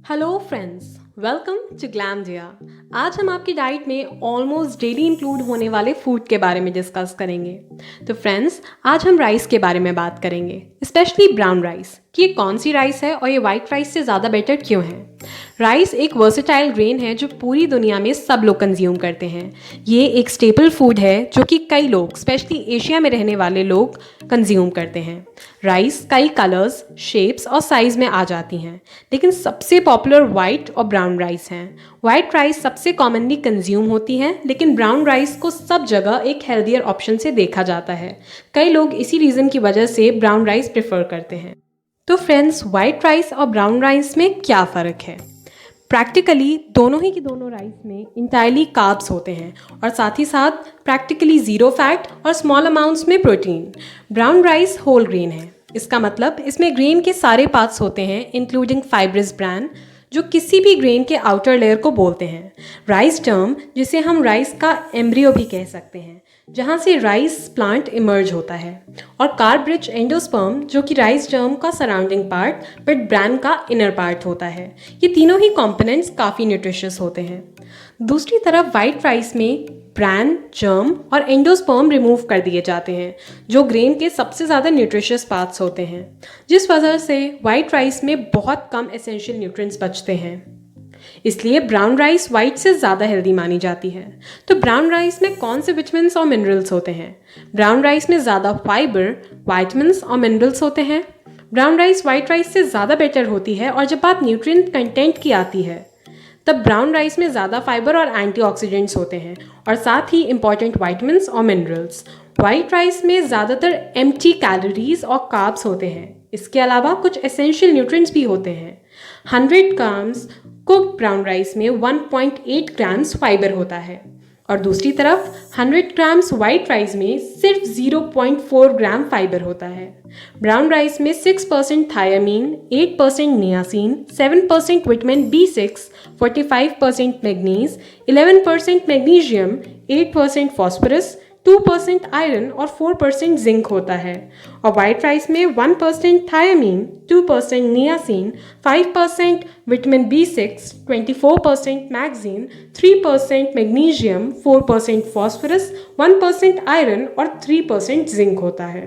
Hello friends, welcome to Glamdia. आज हम आपकी डाइट में ऑलमोस्ट डेली इंक्लूड होने वाले फूड के बारे में डिस्कस करेंगे। तो फ्रेंड्स, आज हम राइस के बारे में बात करेंगे, स्पेशली ब्राउन राइस, कि ये कौन सी राइस है और ये वाइट राइस से ज़्यादा बेटर क्यों है। राइस एक वर्सेटाइल ग्रेन है जो पूरी दुनिया में सब लोग कंज्यूम करते हैं। ये एक स्टेपल फूड है जो कि कई लोग, स्पेशली एशिया में रहने वाले लोग, कंज्यूम करते हैं। राइस कई कलर्स, शेप्स और साइज़ में आ जाती हैं, लेकिन सबसे पॉपुलर वाइट और ब्राउन राइस हैं। वाइट राइस सबसे कॉमनली कंज्यूम होती है, लेकिन ब्राउन राइस को सब जगह एक हेल्दियर ऑप्शन से देखा जाता है। कई लोग इसी रीज़न की वजह से ब्राउन राइस प्रेफर करते हैं। तो फ्रेंड्स, वाइट राइस और ब्राउन राइस में क्या फ़र्क है? प्रैक्टिकली दोनों ही की दोनों राइस में इंटायरली कार्ब्स होते हैं और साथ ही साथ प्रैक्टिकली ज़ीरो फैट और स्मॉल अमाउंट्स में protein. Brown rice whole grain है, इसका मतलब इसमें ग्रेन के सारे पार्ट्स होते हैं इंक्लूडिंग फाइब्रस ब्रैन, जो किसी भी ग्रेन के आउटर लेयर को बोलते हैं। राइस टर्म, जिसे हम राइस का एम्ब्रियो भी कह सकते हैं, जहाँ से राइस प्लांट इमर्ज होता है, और कार्ब रिच एंडोस्पर्म, जो कि राइस जर्म का सराउंडिंग पार्ट बट ब्रैन का इनर पार्ट होता है। ये तीनों ही कंपोनेंट्स काफ़ी न्यूट्रिशियस होते हैं। दूसरी तरफ वाइट राइस में ब्रैन, जर्म और एंडोस्पर्म रिमूव कर दिए जाते हैं, जो ग्रेन के सबसे ज़्यादा न्यूट्रिशियस पार्ट्स होते हैं, जिस वजह से वाइट राइस में बहुत कम एसेंशियल न्यूट्रिएंट्स बचते हैं। इसलिए ब्राउन राइस वाइट से ज़्यादा हेल्दी मानी जाती है। तो ब्राउन राइस में कौन से विटामिन्स और मिनरल्स होते हैं? ब्राउन राइस में ज़्यादा फाइबर, विटामिन्स और मिनरल्स होते हैं। ब्राउन राइस वाइट राइस से ज़्यादा बेटर होती है, और जब बात न्यूट्रिएंट कंटेंट की आती है, तब ब्राउन राइस में ज़्यादा फाइबर और एंटीऑक्सीडेंट्स होते हैं, और साथ ही इंपॉर्टेंट विटामिन्स और मिनरल्स। वाइट राइस में ज़्यादातर एम्प्टी कैलोरीज और कार्ब्स होते हैं। इसके अलावा कुछ एसेंशियल न्यूट्रिएंट्स भी होते हैं। 100 ग्राम्स कुक्ड ब्राउन राइस में 1.8 ग्राम्स फाइबर होता है, और दूसरी तरफ 100 ग्राम्स वाइट राइस में सिर्फ 0.4 ग्राम फाइबर होता है। ब्राउन राइस में 6% thiamine, 8% niacin, 7% vitamin B6, 45% manganese, 11% magnesium, 8% phosphorus, 2% iron और 4% जिंक होता है। और वाइट राइस में 1% thiamine, 2% niacin, 5% vitamin B6, 24% manganese, 3% magnesium, 4% phosphorus, 1% iron और 3% जिंक होता है।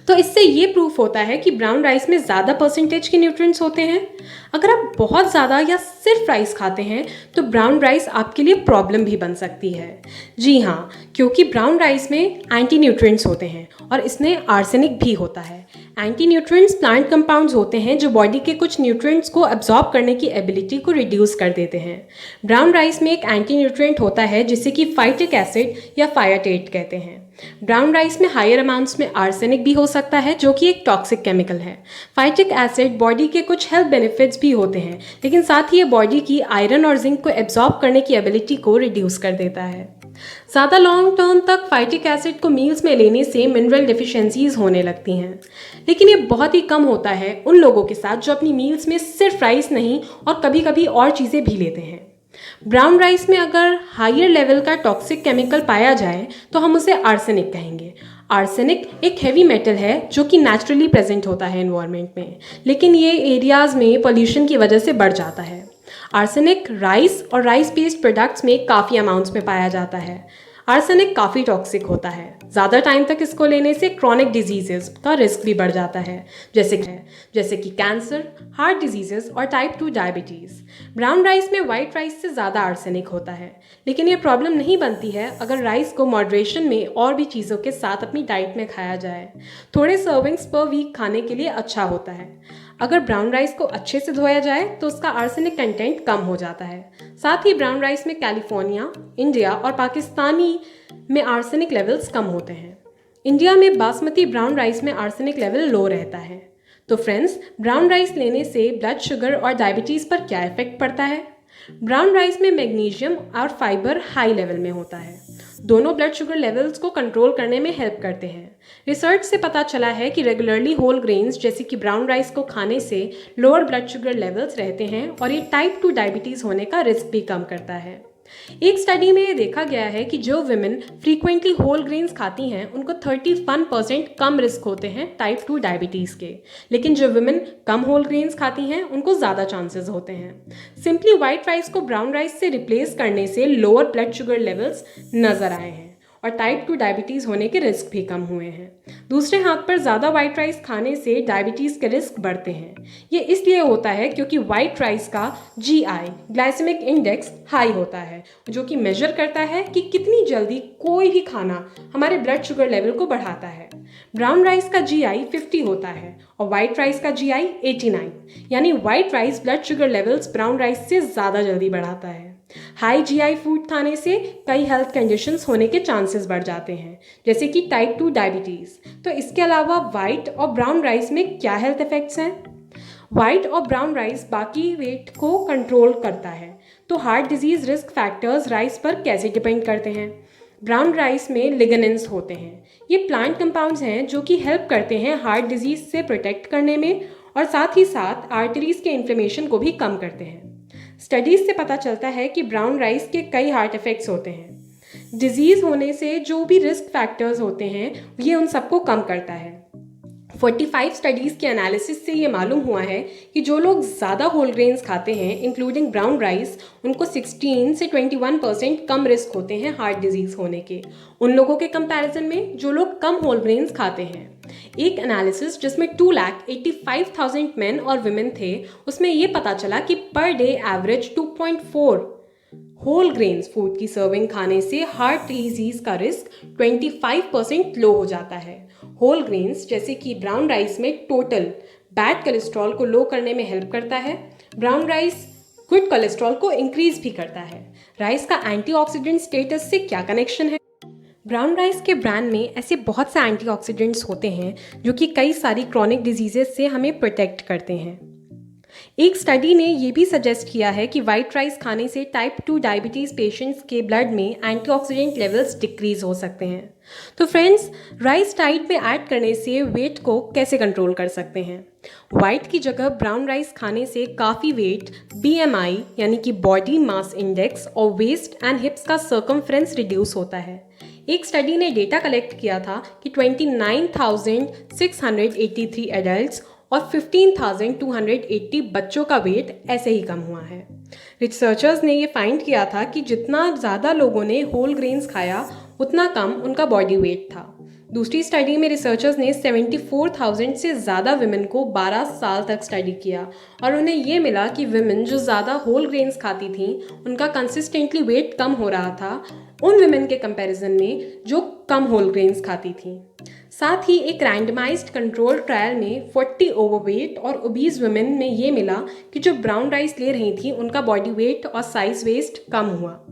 तो इससे ये प्रूफ होता है कि ब्राउन राइस में ज़्यादा परसेंटेज के न्यूट्रिएंट्स होते हैं। अगर आप बहुत ज़्यादा या सिर्फ राइस खाते हैं तो ब्राउन राइस आपके लिए प्रॉब्लम भी बन सकती है। जी हाँ, क्योंकि ब्राउन राइस में एंटी न्यूट्रिएंट्स होते हैं और इसमें आर्सेनिक भी होता है। एंटी न्यूट्रिएंट्स प्लांट कंपाउंड्स होते हैं जो बॉडी के कुछ न्यूट्रिएंट्स को एब्जॉर्ब करने की एबिलिटी को रिड्यूस कर देते हैं। ब्राउन राइस में एक एंटी न्यूट्रिएंट होता है जिसे कि फाइटिक एसिड या फायाटेट कहते हैं। ब्राउन राइस में हायर अमाउंट्स में आर्सेनिक भी हो सकता है, जो कि एक टॉक्सिक केमिकल है। फाइटिक एसिड बॉडी के कुछ हेल्थ बेनिफिट्स भी होते हैं, लेकिन साथ ही ये बॉडी की आयरन और जिंक को एब्जॉर्ब करने की एबिलिटी को रिड्यूस कर देता है। ज़्यादा लॉन्ग टर्म तक फाइटिक एसिड को मील्स में लेने से मिनरल डिफिशियंसीज होने लगती हैं, लेकिन ये बहुत ही कम होता है उन लोगों के साथ जो अपनी मील्स में सिर्फ राइस नहीं और कभी कभी और चीज़ें भी लेते हैं। ब्राउन राइस में अगर हायर लेवल का टॉक्सिक केमिकल पाया जाए तो हम उसे आर्सेनिक कहेंगे। आर्सेनिक एक हैवी मेटल है जो कि नेचुरली प्रेजेंट होता है एनवायरनमेंट में, लेकिन ये एरियाज़ में पोल्यूशन की वजह से बढ़ जाता है। आर्सेनिक राइस और राइस बेस्ड प्रोडक्ट्स में काफ़ी अमाउंट्स में पाया जाता है। आर्सेनिक काफ़ी टॉक्सिक होता है। ज़्यादा टाइम तक इसको लेने से क्रॉनिक डिजीजेस का रिस्क भी बढ़ जाता है, जैसे कि कैंसर, हार्ट डिजीजेस और टाइप 2 डायबिटीज़। ब्राउन राइस में वाइट राइस से ज़्यादा आर्सेनिक होता है, लेकिन ये प्रॉब्लम नहीं बनती है अगर राइस को मॉडरेशन में और भी चीज़ों के साथ अपनी डाइट में खाया जाए। थोड़े सर्विंग्स पर वीक खाने के लिए अच्छा होता है। अगर ब्राउन राइस को अच्छे से धोया जाए तो उसका आर्सेनिक कंटेंट कम हो जाता है। साथ ही ब्राउन राइस में कैलिफोर्निया, इंडिया और पाकिस्तानी में आर्सेनिक लेवल्स कम होते हैं। इंडिया में बासमती ब्राउन राइस में आर्सेनिक लेवल लो रहता है। तो फ्रेंड्स, ब्राउन राइस लेने से ब्लड शुगर और डायबिटीज़ पर क्या इफेक्ट पड़ता है? ब्राउन राइस में मैग्नीशियम और फाइबर हाई लेवल में होता है। दोनों ब्लड शुगर लेवल्स को कंट्रोल करने में हेल्प करते हैं। रिसर्च से पता चला है कि रेगुलरली होल ग्रेन्स जैसे कि ब्राउन राइस को खाने से लोअर ब्लड शुगर लेवल्स रहते हैं और ये टाइप 2 डायबिटीज़ होने का रिस्क भी कम करता है। एक स्टडी में देखा गया है कि जो विमेन फ्रीक्वेंटली होल ग्रेन्स खाती हैं उनको 31% कम रिस्क होते हैं टाइप 2 डायबिटीज़ के, लेकिन जो विमेन कम होल ग्रेन्स खाती हैं उनको ज़्यादा चांसेस होते हैं। सिंपली वाइट राइस को ब्राउन राइस से रिप्लेस करने से लोअर ब्लड शुगर लेवल्स नज़र आए हैं और टाइप 2 डायबिटीज़ होने के रिस्क भी कम हुए हैं। दूसरे हाथ पर ज़्यादा वाइट राइस खाने से डायबिटीज़ के रिस्क बढ़ते हैं। ये इसलिए होता है क्योंकि वाइट राइस का GI ग्लाइसेमिक इंडेक्स हाई होता है, जो कि मेजर करता है कि कितनी जल्दी कोई भी खाना हमारे ब्लड शुगर लेवल को बढ़ाता है। ब्राउन राइस का GI 50 होता है और वाइट राइस का GI 89, यानी white rice blood sugar levels brown rice से ज़्यादा जल्दी बढ़ाता है। हाई GI फूड खाने से कई हेल्थ कंडीशंस होने के चांसेस बढ़ जाते हैं, जैसे कि टाइप 2 डायबिटीज़। तो इसके अलावा वाइट और ब्राउन राइस में क्या हेल्थ इफेक्ट्स हैं? वाइट और ब्राउन राइस बाकी वेट को कंट्रोल करता है। तो heart disease risk factors rice पर कैसे डिपेंड करते हैं? ब्राउन राइस में लिग्नेंस होते हैं। ये प्लांट कंपाउंड्स हैं जो कि हेल्प करते हैं हार्ट डिजीज़ से प्रोटेक्ट करने में और साथ ही साथ आर्टरीज़ के इन्फ्लेमेशन को भी कम करते हैं। स्टडीज़ से पता चलता है कि ब्राउन राइस के कई हार्ट इफ़ेक्ट्स होते हैं। डिजीज़ होने से जो भी रिस्क फैक्टर्स होते हैं ये उन सबको कम करता है। 45 स्टडीज़ के एनालिसिस से ये मालूम हुआ है कि जो लोग ज़्यादा होल ग्रेन्स खाते हैं इंक्लूडिंग ब्राउन राइस, उनको 16 से 21% कम रिस्क होते हैं हार्ट डिजीज़ होने के, उन लोगों के कंपैरिजन में जो लोग कम होल ग्रेन्स खाते हैं। एक एनालिसिस जिसमें 2,85,000 मेन और विमेन थे, उसमें ये पता चला कि per day average 2.4 whole grains food की सर्विंग खाने से हार्ट डिजीज़ का रिस्क 25% लो हो जाता है। होल ग्रेन्स जैसे कि ब्राउन राइस में टोटल बैड कोलेस्ट्रॉल को लो करने में हेल्प करता है। ब्राउन राइस गुड कोलेस्ट्रॉल को इंक्रीज भी करता है। राइस का एंटीऑक्सीडेंट स्टेटस से क्या कनेक्शन है? ब्राउन राइस के ब्रांड में ऐसे बहुत से एंटीऑक्सीडेंट्स होते हैं जो कि कई सारी क्रॉनिक डिजीजेस से हमें प्रोटेक्ट करते हैं। एक स्टडी ने ये भी सजेस्ट किया है कि वाइट राइस खाने से टाइप 2 डायबिटीज़ पेशेंट्स के ब्लड में एंटीऑक्सीडेंट लेवल्स डिक्रीज हो सकते हैं। तो फ्रेंड्स, राइस डाइट में ऐड करने से वेट को कैसे कंट्रोल कर सकते हैं? वाइट की जगह ब्राउन राइस खाने से काफ़ी वेट, BMI यानी कि बॉडी मास इंडेक्स और वेस्ट एंड हिप्स का सर्कमफ्रेंस रिड्यूस होता है। एक स्टडी ने डेटा कलेक्ट किया था कि 29,683 एडल्ट्स और 15,280 बच्चों का वेट ऐसे ही कम हुआ है। रिसर्चर्स ने ये फाइंड किया था कि जितना ज़्यादा लोगों ने होल ग्रेन्स खाया उतना कम उनका बॉडी वेट था। दूसरी स्टडी में रिसर्चर्स ने 74,000 से ज़्यादा विमेन को 12 साल तक स्टडी किया और उन्हें ये मिला कि विमेन जो ज़्यादा होल ग्रेन्स खाती थीं उनका कंसिस्टेंटली वेट कम हो रहा था उन विमेन के कंपैरिजन में जो कम होल ग्रेन्स खाती थीं। साथ ही एक रैंडमाइज्ड कंट्रोल ट्रायल में 40 ओवरवेट और ओबीज वुमेन में ये मिला कि जो ब्राउन राइस ले रही थी उनका बॉडी वेट और साइज वेस्ट कम हुआ,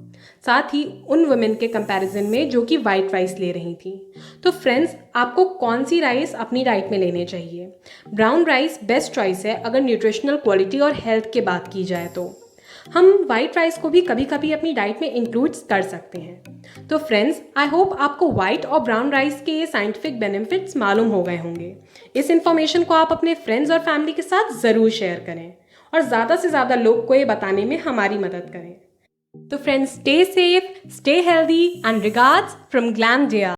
साथ ही उन वुमेन के कंपैरिजन में जो कि वाइट राइस ले रही थी। तो फ्रेंड्स, आपको कौन सी राइस अपनी डाइट में लेने चाहिए? ब्राउन राइस बेस्ट चॉइस है अगर न्यूट्रिशनल क्वालिटी और हेल्थ की बात की जाए तो। हम वाइट राइस को भी कभी कभी अपनी डाइट में इंक्लूड कर सकते हैं। तो फ्रेंड्स, आई होप आपको वाइट और ब्राउन राइस के साइंटिफिक बेनिफिट्स मालूम हो गए होंगे। इस इन्फॉर्मेशन को आप अपने फ्रेंड्स और फैमिली के साथ ज़रूर शेयर करें और ज़्यादा से ज़्यादा लोग को ये बताने में हमारी मदद करें। तो friends, stay safe, stay healthy and regards from ग्लैमडिया।